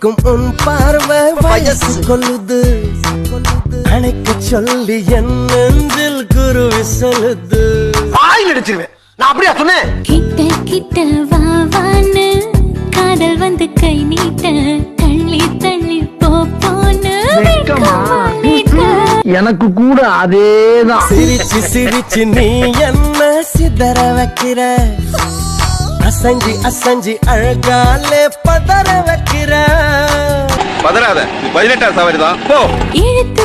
பார்க்கும் உன் பார்வை வயசு கொள்ளுது. அணைக்க சொல்லி என் நெஞ்சில் குருவி சொல்லுது. வாயில் அடிச்சிருவேன். நான் அப்படியா சொன்னேன்? கிட்ட கிட்ட வா வான்னு காதல் வந்து கை நீட்ட தள்ளி தள்ளி போன்னு எனக்கு கூட அதேதான். சிரிச்சு சிரிச்சு நீ என்ன சிதற வைக்கிற, அசஞ்சி அசஞ்சி அழகாலே பதற வைக்கிற. பதறாத, 18ஆம் சவாரி தான் போ. இழுத்து